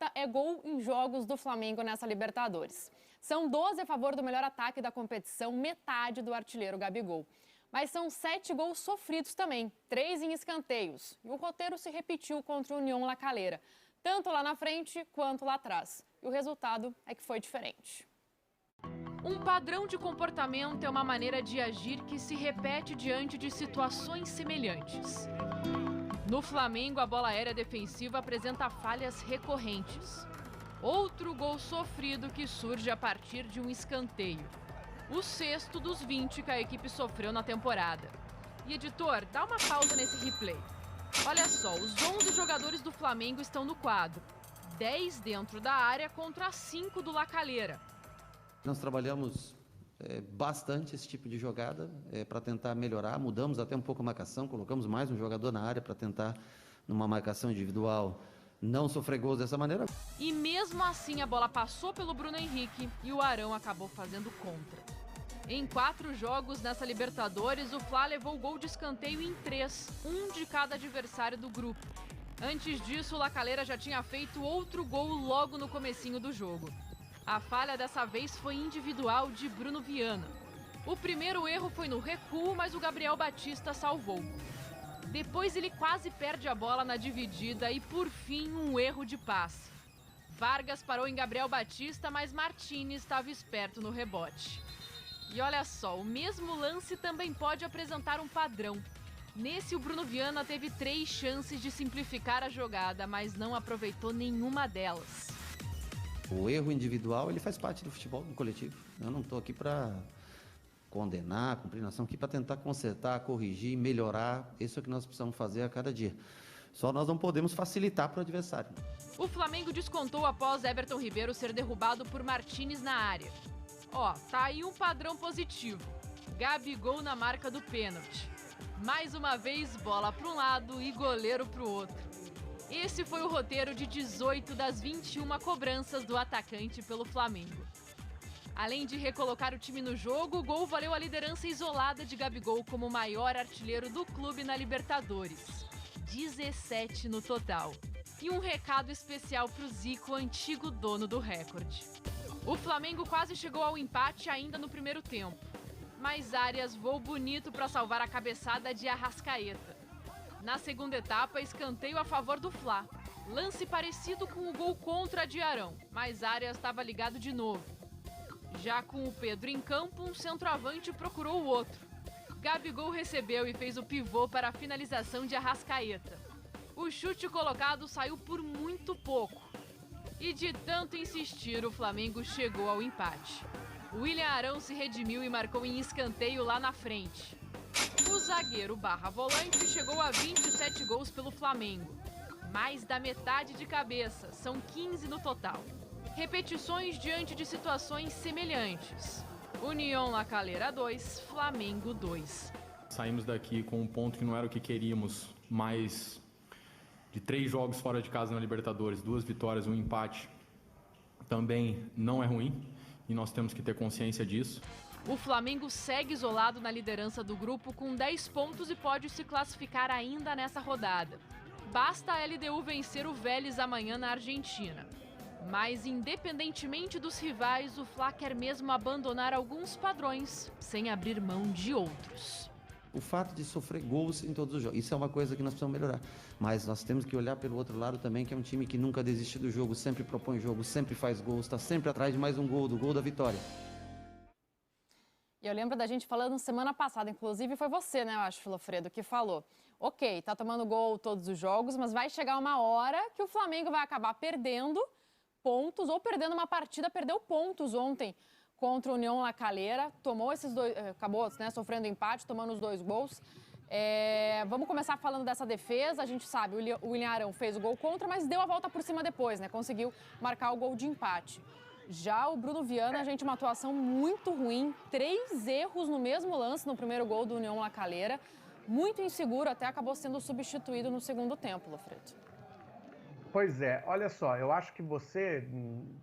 meta é gol em jogos do Flamengo nessa Libertadores. São 12 a favor do melhor ataque da competição, metade do artilheiro Gabigol. Mas são 7 gols sofridos também, 3 em escanteios. E o roteiro se repetiu contra o União La Calera, tanto lá na frente quanto lá atrás. E o resultado é que foi diferente. Um padrão de comportamento é uma maneira de agir que se repete diante de situações semelhantes. No Flamengo, a bola aérea defensiva apresenta falhas recorrentes. Outro gol sofrido que surge a partir de um escanteio. O 6º dos 20 que a equipe sofreu na temporada. E, editor, dá uma pausa nesse replay. Olha só, os 11 jogadores do Flamengo estão no quadro. 10 dentro da área contra 5 do La Calera. Nós trabalhamos bastante esse tipo de jogada para tentar melhorar. Mudamos até um pouco a marcação, colocamos mais um jogador na área para tentar, numa marcação individual, não sofrer gols dessa maneira. E mesmo assim a bola passou pelo Bruno Henrique e o Arão acabou fazendo contra. Em 4 jogos nessa Libertadores, o Fla levou gol de escanteio em 3, um de cada adversário do grupo. Antes disso, o La Calera já tinha feito outro gol logo no comecinho do jogo. A falha dessa vez foi individual de Bruno Viana. O primeiro erro foi no recuo, mas o Gabriel Batista salvou. Depois ele quase perde a bola na dividida e, por fim, um erro de passe. Vargas parou em Gabriel Batista, mas Martínez estava esperto no rebote. E olha só, o mesmo lance também pode apresentar um padrão. Nesse, o Bruno Viana teve 3 chances de simplificar a jogada, mas não aproveitou nenhuma delas. O erro individual, ele faz parte do futebol do coletivo. Eu não estou aqui para condenar, cumprir nação, aqui para tentar consertar, corrigir, melhorar. Isso é o que nós precisamos fazer a cada dia. Só nós não podemos facilitar para o adversário. O Flamengo descontou após Everton Ribeiro ser derrubado por Martínez na área. Ó, tá aí um padrão positivo. Gabigol na marca do pênalti. Mais uma vez, bola para um lado e goleiro para o outro. Esse foi o roteiro de 18 das 21 cobranças do atacante pelo Flamengo. Além de recolocar o time no jogo, o gol valeu a liderança isolada de Gabigol como o maior artilheiro do clube na Libertadores. 17 no total. E um recado especial para o Zico, antigo dono do recorde. O Flamengo quase chegou ao empate ainda no primeiro tempo. Mas Arias voou bonito para salvar a cabeçada de Arrascaeta. Na segunda etapa, escanteio a favor do Fla. Lance parecido com o gol contra de Arão, mas Arias estava ligado de novo. Já com o Pedro em campo, um centroavante procurou o outro. Gabigol recebeu e fez o pivô para a finalização de Arrascaeta. O chute colocado saiu por muito pouco. E de tanto insistir, o Flamengo chegou ao empate. William Arão se redimiu e marcou em escanteio lá na frente. O zagueiro /volante chegou a 27 gols pelo Flamengo. Mais da metade de cabeça, são 15 no total. Repetições diante de situações semelhantes. União La Calera 2, Flamengo 2. Saímos daqui com um ponto que não era o que queríamos, mas de 3 jogos fora de casa na Libertadores, 2 vitórias, 1 empate, também não é ruim. E nós temos que ter consciência disso. O Flamengo segue isolado na liderança do grupo com 10 pontos e pode se classificar ainda nessa rodada. Basta a LDU vencer o Vélez amanhã na Argentina. Mas, independentemente dos rivais, o Fla quer mesmo abandonar alguns padrões, sem abrir mão de outros. O fato de sofrer gols em todos os jogos, isso é uma coisa que nós precisamos melhorar. Mas nós temos que olhar pelo outro lado também, que é um time que nunca desiste do jogo, sempre propõe jogo, sempre faz gols, está sempre atrás de mais um gol, do gol da vitória. E eu lembro da gente falando semana passada, inclusive foi você, né, eu acho, Filofredo, que falou. Ok, tá tomando gol todos os jogos, mas vai chegar uma hora que o Flamengo vai acabar perdendo pontos, ou perdendo uma partida, perdeu pontos ontem contra o União La Calera, tomou esses 2, acabou, né, sofrendo empate, tomando os 2 gols. Vamos começar falando dessa defesa. A gente sabe, o William Arão fez o gol contra, mas deu a volta por cima depois, né? Conseguiu marcar o gol de empate. Já o Bruno Viana, gente, uma atuação muito ruim, 3 erros no mesmo lance no primeiro gol do União La Calera. Muito inseguro, até acabou sendo substituído no segundo tempo, Lofredo. Pois é, olha só, eu acho que você,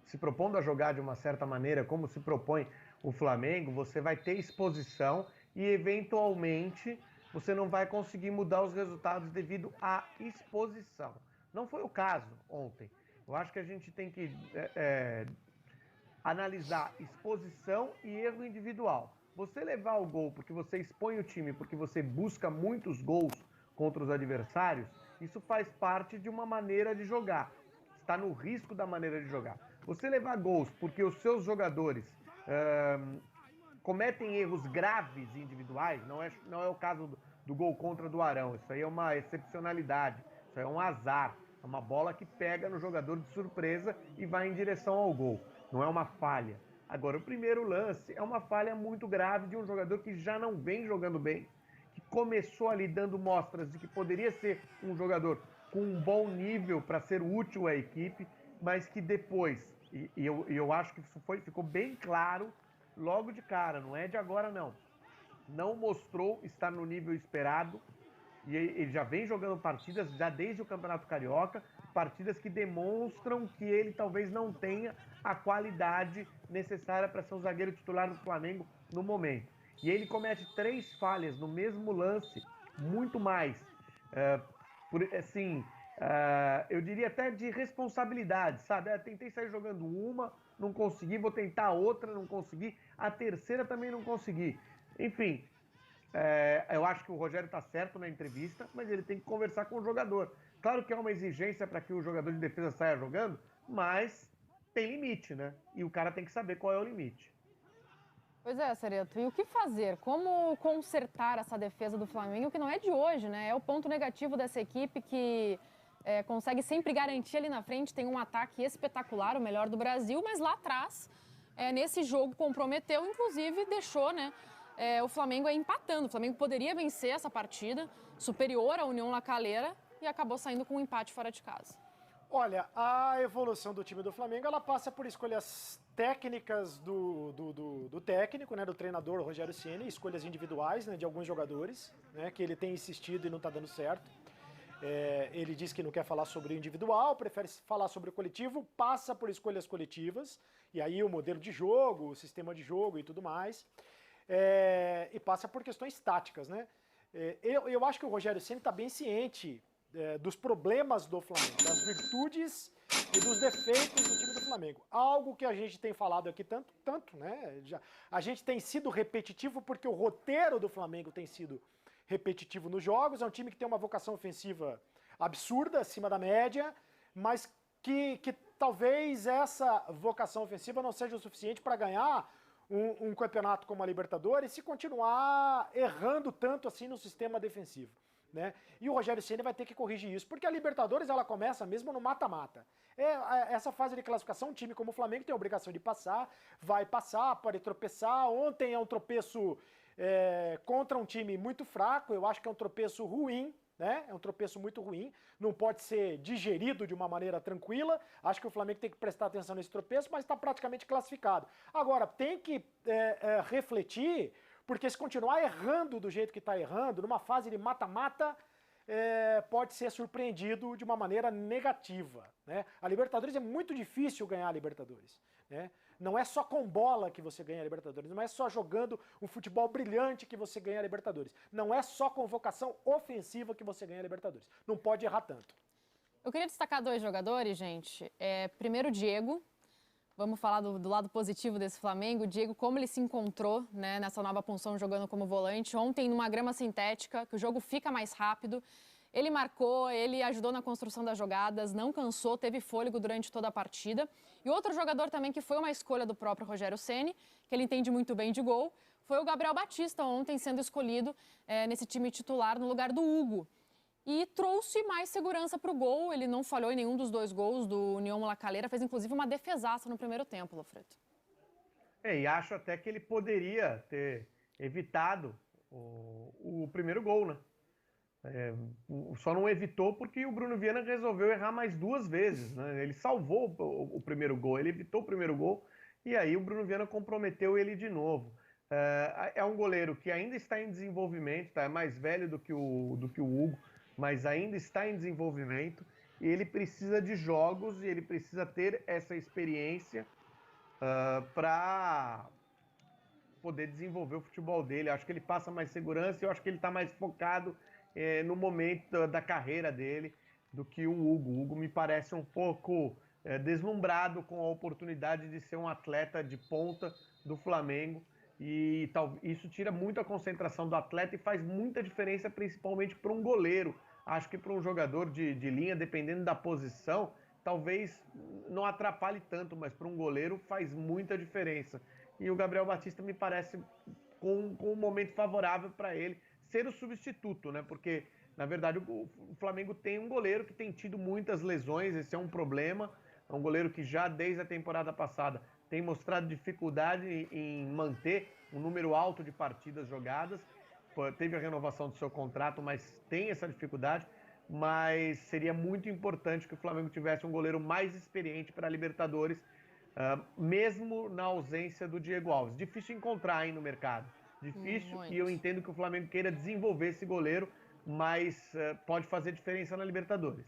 se propondo a jogar de uma certa maneira, como se propõe o Flamengo, você vai ter exposição e, eventualmente, você não vai conseguir mudar os resultados devido à exposição. Não foi o caso ontem. Eu acho que a gente tem que analisar exposição e erro individual. Você levar o gol porque você expõe o time, porque você busca muitos gols contra os adversários, isso faz parte de uma maneira de jogar. Está no risco da maneira de jogar. Você levar gols porque os seus jogadores cometem erros graves individuais, não é o caso do gol contra do Arão, isso aí é uma excepcionalidade, isso aí é um azar, é uma bola que pega no jogador de surpresa e vai em direção ao gol, não é uma falha. Agora, o primeiro lance é uma falha muito grave de um jogador que já não vem jogando bem, que começou ali dando mostras de que poderia ser um jogador com um bom nível para ser útil à equipe, mas que depois, eu acho que isso ficou bem claro logo de cara, não é de agora não mostrou estar no nível esperado, e ele já vem jogando partidas, já desde o Campeonato Carioca, partidas que demonstram que ele talvez não tenha a qualidade necessária para ser um zagueiro titular do Flamengo no momento. E ele comete 3 falhas no mesmo lance, muito mais. Eu diria até de responsabilidade, sabe? Tentei sair jogando uma, não consegui, vou tentar outra, não consegui, a terceira também não consegui. Enfim, eu acho que o Rogério está certo na entrevista, mas ele tem que conversar com o jogador. Claro que é uma exigência para que o jogador de defesa saia jogando, mas tem limite, né? E o cara tem que saber qual é o limite. Pois é, Cereto. E o que fazer? Como consertar essa defesa do Flamengo, que não é de hoje, né? É o ponto negativo dessa equipe que consegue sempre garantir ali na frente, tem um ataque espetacular, o melhor do Brasil, mas lá atrás, nesse jogo, comprometeu, inclusive deixou, né? O Flamengo empatando. O Flamengo poderia vencer essa partida, superior à União La Calera, e acabou saindo com um empate fora de casa. Olha, a evolução do time do Flamengo, ela passa por escolhas técnicas do técnico, né, do treinador Rogério Ceni, escolhas individuais, né, de alguns jogadores, né, que ele tem insistido e não está dando certo. Ele diz que não quer falar sobre o individual, prefere falar sobre o coletivo, passa por escolhas coletivas, e aí o modelo de jogo, o sistema de jogo e tudo mais, e passa por questões táticas, né? Eu acho que o Rogério Ceni está bem ciente dos problemas do Flamengo, das virtudes e dos defeitos do time do Flamengo. Algo que a gente tem falado aqui tanto, né? A gente tem sido repetitivo porque o roteiro do Flamengo tem sido repetitivo nos jogos. É um time que tem uma vocação ofensiva absurda, acima da média, mas que talvez essa vocação ofensiva não seja o suficiente para ganhar um campeonato como a Libertadores se continuar errando tanto assim no sistema defensivo. Né? E o Rogério Ceni vai ter que corrigir isso, porque a Libertadores ela começa mesmo no mata-mata. Essa fase de classificação, um time como o Flamengo tem a obrigação de passar, vai passar, pode tropeçar. Ontem é um tropeço contra um time muito fraco, eu acho que é um tropeço ruim, né? É um tropeço muito ruim, não pode ser digerido de uma maneira tranquila. Acho que o Flamengo tem que prestar atenção nesse tropeço, mas está praticamente classificado. Agora, tem que refletir, porque se continuar errando do jeito que está errando, numa fase de mata-mata, pode ser surpreendido de uma maneira negativa. Né? A Libertadores é muito difícil ganhar a Libertadores. Né? Não é só com bola que você ganha a Libertadores, não é só jogando um futebol brilhante que você ganha a Libertadores. Não é só com vocação ofensiva que você ganha a Libertadores. Não pode errar tanto. Eu queria destacar 2 jogadores, gente. Primeiro, o Diego. Vamos falar do lado positivo desse Flamengo. O Diego, como ele se encontrou, né, nessa nova função jogando como volante. Ontem, numa grama sintética, que o jogo fica mais rápido. Ele marcou, ele ajudou na construção das jogadas, não cansou, teve fôlego durante toda a partida. E outro jogador também que foi uma escolha do próprio Rogério Ceni, que ele entende muito bem de gol, foi o Gabriel Batista, ontem sendo escolhido nesse time titular no lugar do Hugo. E trouxe mais segurança para o gol. Ele não falhou em nenhum dos 2 gols do União La Calera, fez inclusive uma defesaça no primeiro tempo, Lofredo. E acho até que ele poderia ter evitado o primeiro gol, né? Só não evitou porque o Bruno Viana resolveu errar mais 2 vezes, né? Ele salvou o primeiro gol, ele evitou o primeiro gol e aí o Bruno Viana comprometeu ele de novo. É um goleiro que ainda está em desenvolvimento, tá? É mais velho do que o Hugo, mas ainda está em desenvolvimento e ele precisa de jogos e ele precisa ter essa experiência para poder desenvolver o futebol dele. Eu acho que ele passa mais segurança e eu acho que ele está mais focado no momento da carreira dele do que o Hugo. O Hugo me parece um pouco deslumbrado com a oportunidade de ser um atleta de ponta do Flamengo. E isso tira muito a concentração do atleta e faz muita diferença, principalmente para um goleiro. Acho que para um jogador de linha, dependendo da posição, talvez não atrapalhe tanto, mas para um goleiro faz muita diferença. E o Gabriel Batista me parece com um momento favorável para ele ser o substituto, né? Porque, na verdade, o Flamengo tem um goleiro que tem tido muitas lesões, esse é um problema. É um goleiro que já desde a temporada passada tem mostrado dificuldade em manter um número alto de partidas jogadas. Teve a renovação do seu contrato, mas tem essa dificuldade. Mas seria muito importante que o Flamengo tivesse um goleiro mais experiente para a Libertadores, mesmo na ausência do Diego Alves. Difícil encontrar aí no mercado. Difícil, e eu entendo que o Flamengo queira desenvolver esse goleiro, mas pode fazer diferença na Libertadores.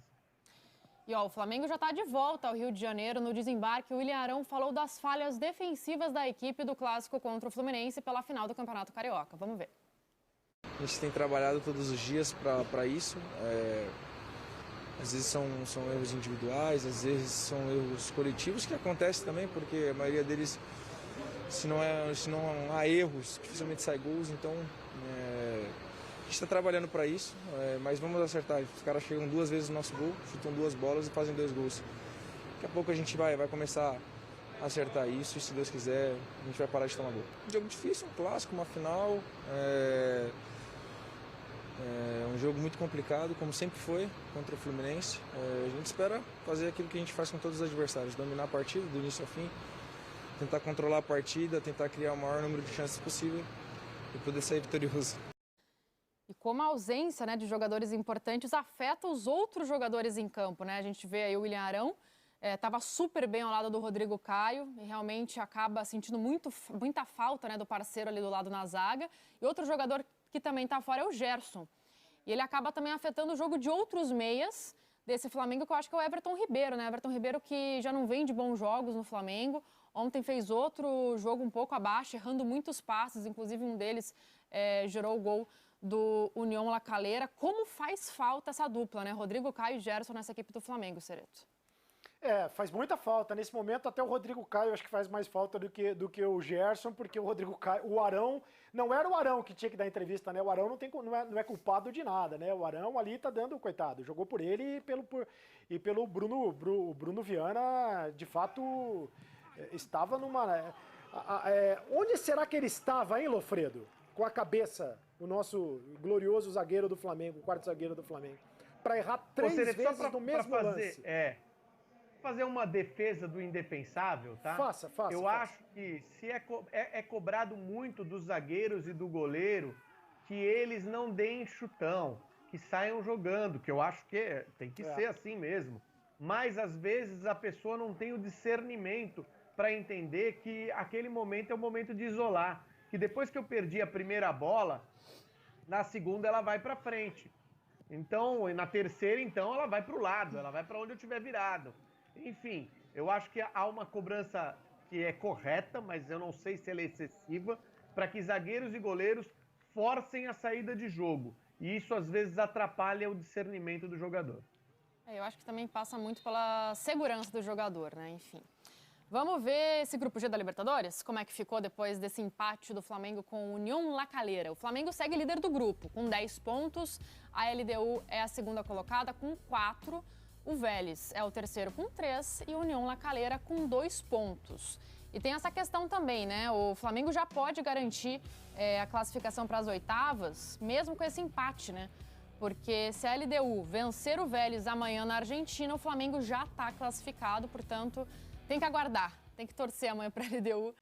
E o Flamengo já está de volta ao Rio de Janeiro. No desembarque, o William Arão falou das falhas defensivas da equipe do clássico contra o Fluminense pela final do Campeonato Carioca. Vamos ver. A gente tem trabalhado todos os dias para isso. Às vezes são erros individuais, às vezes são erros coletivos que acontecem também, porque a maioria deles, se não há erros, dificilmente sai gols. Então, a gente está trabalhando para isso, mas vamos acertar. Os caras chegam 2 vezes no nosso gol, chutam 2 bolas e fazem 2 gols. Daqui a pouco a gente vai começar a acertar isso e, se Deus quiser, a gente vai parar de tomar gol. Um jogo difícil, um clássico, uma final. É um jogo muito complicado, como sempre foi, contra o Fluminense. A gente espera fazer aquilo que a gente faz com todos os adversários, dominar a partida do início ao fim, tentar controlar a partida, tentar criar o maior número de chances possível e poder sair vitorioso. E como a ausência, né, de jogadores importantes afeta os outros jogadores em campo, né? A gente vê aí o William Arão, estava super bem ao lado do Rodrigo Caio e realmente acaba sentindo muita falta, né, do parceiro ali do lado na zaga. E outro jogador que também está fora é o Gerson. E ele acaba também afetando o jogo de outros meias desse Flamengo, que eu acho que é o Everton Ribeiro, né? Everton Ribeiro que já não vem de bons jogos no Flamengo. Ontem fez outro jogo um pouco abaixo, errando muitos passes, inclusive um deles gerou o gol do União La Calera. Como faz falta essa dupla, né? Rodrigo Caio e Gerson nessa equipe do Flamengo, Cereto. Faz muita falta. Nesse momento, até o Rodrigo Caio acho que faz mais falta do que o Gerson, porque o Rodrigo Caio, o Arão, não era o Arão que tinha que dar entrevista, né? O Arão não é culpado de nada, né? O Arão ali tá dando, coitado, jogou por ele e pelo Bruno Viana, de fato, estava numa... onde será que ele estava, hein, Lofredo? Com a cabeça, o nosso glorioso zagueiro do Flamengo, o quarto zagueiro do Flamengo, para errar 3 vezes no mesmo lance. Fazer uma defesa do indefensável, tá? Faça. Eu acho que se é cobrado muito dos zagueiros e do goleiro que eles não deem chutão, que saiam jogando, que eu acho que tem que ser assim mesmo. Mas às vezes a pessoa não tem o discernimento para entender que aquele momento é o momento de isolar. Que depois que eu perdi a primeira bola, na segunda ela vai para frente. Então, e na terceira, então, ela vai para o lado, ela vai para onde eu estiver virado. Enfim, eu acho que há uma cobrança que é correta, mas eu não sei se ela é excessiva, para que zagueiros e goleiros forcem a saída de jogo. E isso, às vezes, atrapalha o discernimento do jogador. Eu acho que também passa muito pela segurança do jogador, né? Enfim. Vamos ver esse grupo G da Libertadores? Como é que ficou depois desse empate do Flamengo com o União La Calera? O Flamengo segue líder do grupo, com 10 pontos. A LDU é a segunda colocada, com 4. O Vélez é o terceiro com 3 e o União La Calera com 2 pontos. E tem essa questão também, né? O Flamengo já pode garantir a classificação para as oitavas, mesmo com esse empate, né? Porque se a LDU vencer o Vélez amanhã na Argentina, o Flamengo já está classificado, portanto, tem que aguardar, tem que torcer amanhã para a LDU